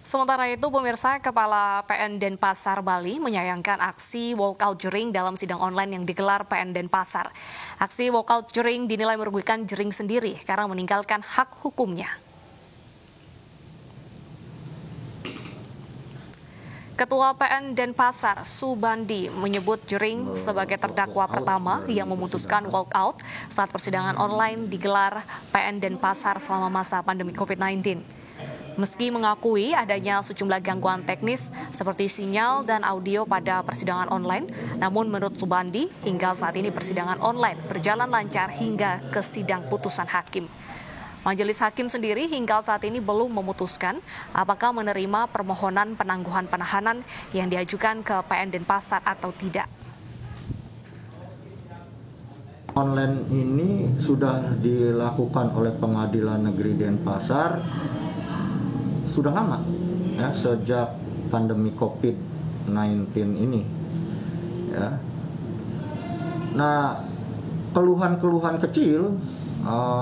Sementara itu, pemirsa, Kepala PN Denpasar Bali menyayangkan aksi walkout Jering dalam sidang online yang digelar PN Denpasar. Aksi walkout Jering dinilai merugikan Jering sendiri karena meninggalkan hak hukumnya. Ketua PN Denpasar, Subandi, menyebut Jering sebagai terdakwa pertama yang memutuskan walkout saat persidangan online digelar PN Denpasar selama masa pandemi COVID-19. Meski mengakui adanya sejumlah gangguan teknis seperti sinyal dan audio pada persidangan online, namun menurut Subandi, hingga saat ini persidangan online berjalan lancar hingga ke sidang putusan hakim. Majelis hakim sendiri hingga saat ini belum memutuskan apakah menerima permohonan penangguhan penahanan yang diajukan ke PN Denpasar atau tidak. Online ini sudah dilakukan oleh Pengadilan Negeri Denpasar sudah lama, ya, sejak pandemi COVID-19 ini. Ya. Nah, keluhan-keluhan kecil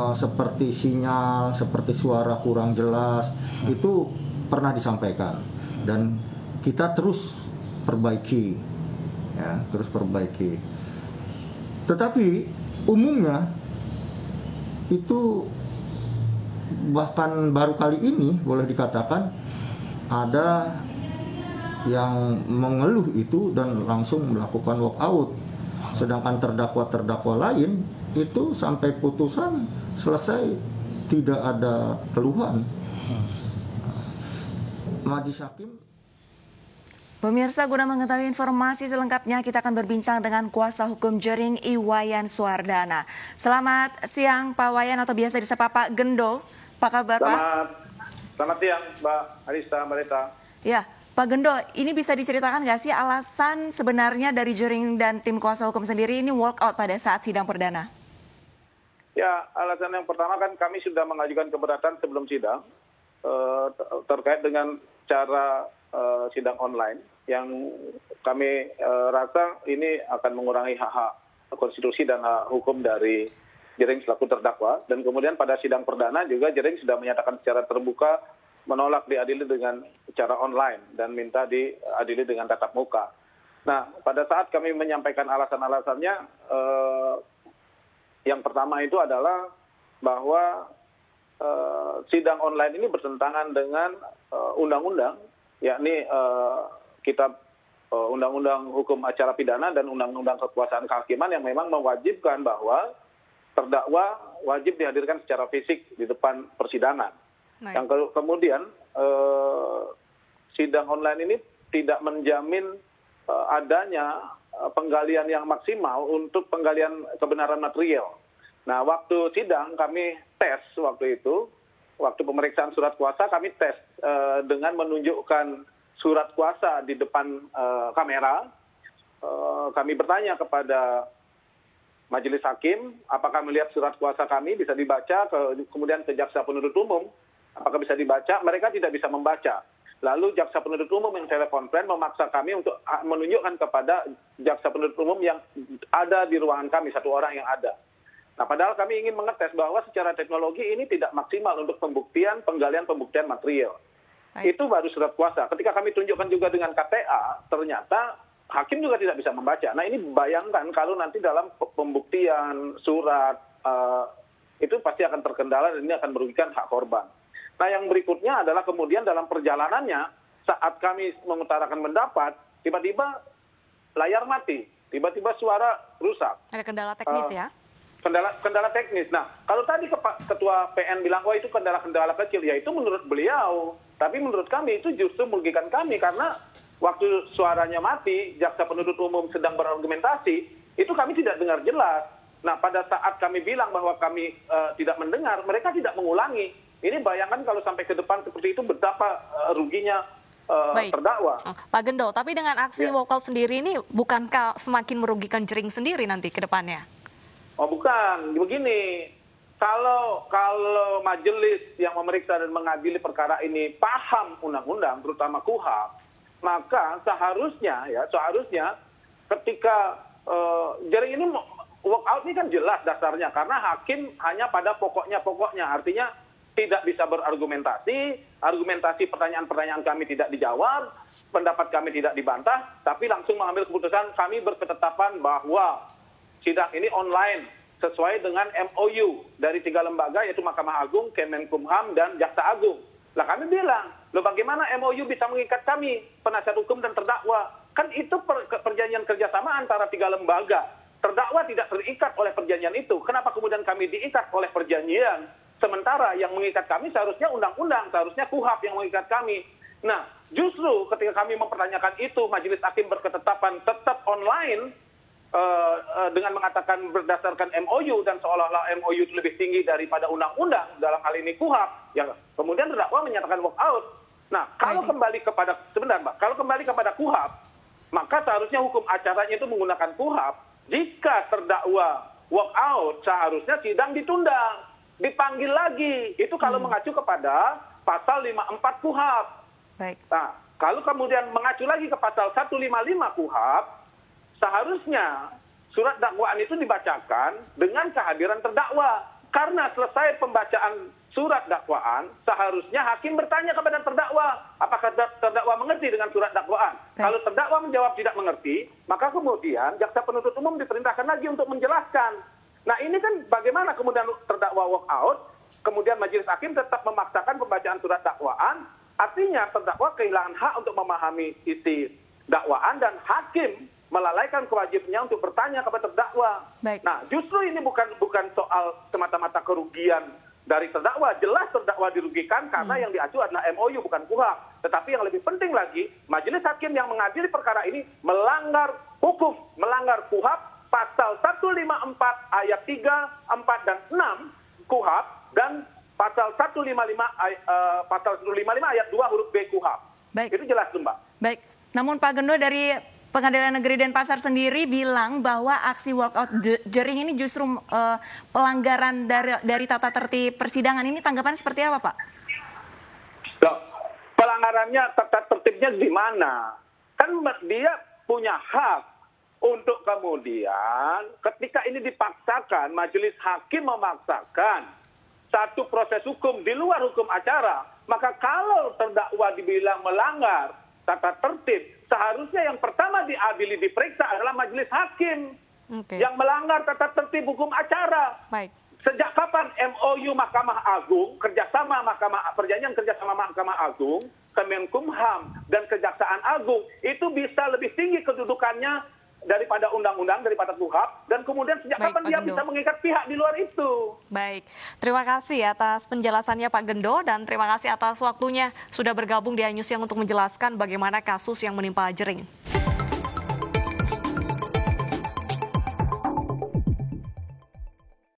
seperti sinyal, seperti suara kurang jelas, itu pernah disampaikan dan kita terus perbaiki, ya, terus perbaiki. Tetapi umumnya itu bahkan baru kali ini boleh dikatakan ada yang mengeluh itu dan langsung melakukan walkout. Sedangkan terdakwa-terdakwa lain itu sampai putusan selesai tidak ada keluhan. Majelis hakim. Pemirsa, guna mengetahui informasi selengkapnya, kita akan berbincang dengan kuasa hukum Jering, Iwayan Suwardana. Selamat siang, Pak Wayan, atau biasa disapa Pak Gendo. Apa kabar, Pak? Selamat siang, Mbak Arista, Mbak Rita. Ya, Pak Gendo, ini bisa diceritakan nggak sih alasan sebenarnya dari Jering dan tim kuasa hukum sendiri ini walkout pada saat sidang perdana? Ya, alasan yang pertama kan kami sudah mengajukan keberatan sebelum sidang terkait dengan cara sidang online yang kami rasa ini akan mengurangi hak-hak konstitusi dan hak hukum dari Jering selaku terdakwa. Dan kemudian pada sidang perdana juga Jering sudah menyatakan secara terbuka menolak diadili dengan cara online dan minta diadili dengan tatap muka. Nah, pada saat kami menyampaikan alasan-alasannya, yang pertama itu adalah bahwa sidang online ini bertentangan dengan undang-undang, yakni Kitab Undang-Undang Hukum Acara Pidana dan Undang-Undang Kekuasaan Kehakiman yang memang mewajibkan bahwa terdakwa wajib dihadirkan secara fisik di depan persidangan. Yang kemudian sidang online ini tidak menjamin adanya penggalian yang maksimal untuk penggalian kebenaran material. Nah, waktu sidang kami tes waktu itu, waktu pemeriksaan surat kuasa kami tes dengan menunjukkan surat kuasa di depan kamera. Kami bertanya kepada Majelis hakim, apakah melihat surat kuasa kami bisa dibaca, kemudian ke jaksa penuntut umum, apakah bisa dibaca? Mereka tidak bisa membaca. Lalu jaksa penuntut umum yang telekonferensi memaksa kami untuk menunjukkan kepada jaksa penuntut umum yang ada di ruangan kami, satu orang yang ada. Nah, padahal kami ingin mengetes bahwa secara teknologi ini tidak maksimal untuk penggalian pembuktian material. Itu baru surat kuasa. Ketika kami tunjukkan juga dengan KTA, ternyata hakim juga tidak bisa membaca. Nah, ini bayangkan kalau nanti dalam pembuktian surat itu pasti akan terkendala dan ini akan merugikan hak korban. Nah, yang berikutnya adalah kemudian dalam perjalanannya saat kami mengutarakan pendapat, tiba-tiba layar mati, tiba-tiba suara rusak. Ada kendala teknis ya? Kendala teknis. Nah, kalau tadi Ketua PN bilang, wah itu kendala-kendala kecil, ya itu menurut beliau. Tapi menurut kami itu justru merugikan kami karena waktu suaranya mati, jaksa penuntut umum sedang berargumentasi, itu kami tidak dengar jelas. Nah, pada saat kami bilang bahwa kami tidak mendengar, mereka tidak mengulangi. Ini bayangkan kalau sampai ke depan seperti itu betapa ruginya terdakwa. Pak Gendo, tapi dengan aksi walkout sendiri ini bukankah semakin merugikan Jering sendiri nanti ke depannya? Oh bukan, begini. Kalau majelis yang memeriksa dan mengadili perkara ini paham undang-undang, terutama KUHP, maka seharusnya ketika Jering ini walkout ini kan jelas dasarnya karena hakim hanya pada pokoknya, artinya tidak bisa berargumentasi, argumentasi pertanyaan-pertanyaan kami tidak dijawab, pendapat kami tidak dibantah, tapi langsung mengambil keputusan kami berketetapan bahwa sidang ini online sesuai dengan MOU dari 3 lembaga yaitu Mahkamah Agung, Kemenkumham, dan Jaksa Agung. Lah kami bilang, loh bagaimana MOU bisa mengikat kami, penasihat hukum dan terdakwa? Kan itu perjanjian kerjasama antara 3 lembaga. Terdakwa tidak terikat oleh perjanjian itu. Kenapa kemudian kami diikat oleh perjanjian? Sementara yang mengikat kami seharusnya undang-undang, seharusnya KUHAP yang mengikat kami. Nah, justru ketika kami mempertanyakan itu, Majelis Hakim berketetapan tetap online, dengan mengatakan berdasarkan MOU dan seolah-olah MOU itu lebih tinggi daripada undang-undang dalam hal ini KUHAP, ya kemudian terdakwa menyatakan walk out. Nah, kalau kembali kepada kalau kembali kepada KUHAP, maka seharusnya hukum acaranya itu menggunakan KUHAP. Jika terdakwa walk out, seharusnya sidang ditunda, dipanggil lagi. Itu kalau mengacu kepada pasal 54 KUHAP. Baik. Nah, kalau kemudian mengacu lagi ke pasal 155 KUHAP, seharusnya surat dakwaan itu dibacakan dengan kehadiran terdakwa. Karena selesai pembacaan surat dakwaan, seharusnya hakim bertanya kepada terdakwa, apakah terdakwa mengerti dengan surat dakwaan. Kalau terdakwa menjawab tidak mengerti, maka kemudian jaksa penuntut umum diperintahkan lagi untuk menjelaskan. Nah ini kan bagaimana kemudian terdakwa walk out, kemudian majelis hakim tetap memaksakan pembacaan surat dakwaan, artinya terdakwa kehilangan hak untuk memahami isi dakwaan dan hakim melalaikan kewajibannya untuk bertanya kepada terdakwa. Baik. Nah, justru ini bukan soal semata-mata kerugian dari terdakwa. Jelas terdakwa dirugikan karena yang diacu adalah MOU bukan KUHAP. Tetapi yang lebih penting lagi, majelis hakim yang mengadili perkara ini melanggar hukum, melanggar KUHAP pasal 154 ayat 3, 4 dan 6 KUHAP dan pasal 155 ayat 2 huruf B KUHAP. Baik. Itu jelas tuh, Mbak. Baik. Namun Pak Gendo dari Pengadilan Negeri Denpasar sendiri bilang bahwa aksi walkout jering ini justru pelanggaran dari tata tertib persidangan. Ini tanggapan seperti apa, Pak? Loh, pelanggarannya tata tertibnya di mana? Kan dia punya hak untuk kemudian ketika ini dipaksakan, majelis hakim memaksakan satu proses hukum di luar hukum acara, maka kalau terdakwa dibilang melanggar tata tertib, seharusnya yang pertama diadili diperiksa adalah majelis hakim yang melanggar tata tertib hukum acara. Baik. Sejak kapan MOU Mahkamah Agung, perjanjian kerjasama Mahkamah Agung, Kemenkumham dan Kejaksaan Agung itu bisa lebih tinggi kedudukannya daripada undang-undang, daripada KUHAP, dan kemudian sejak kapan dia bisa mengikat pihak di luar itu? Baik, terima kasih atas penjelasannya Pak Gendo dan terima kasih atas waktunya sudah bergabung di iNews yang untuk menjelaskan bagaimana kasus yang menimpa Jering.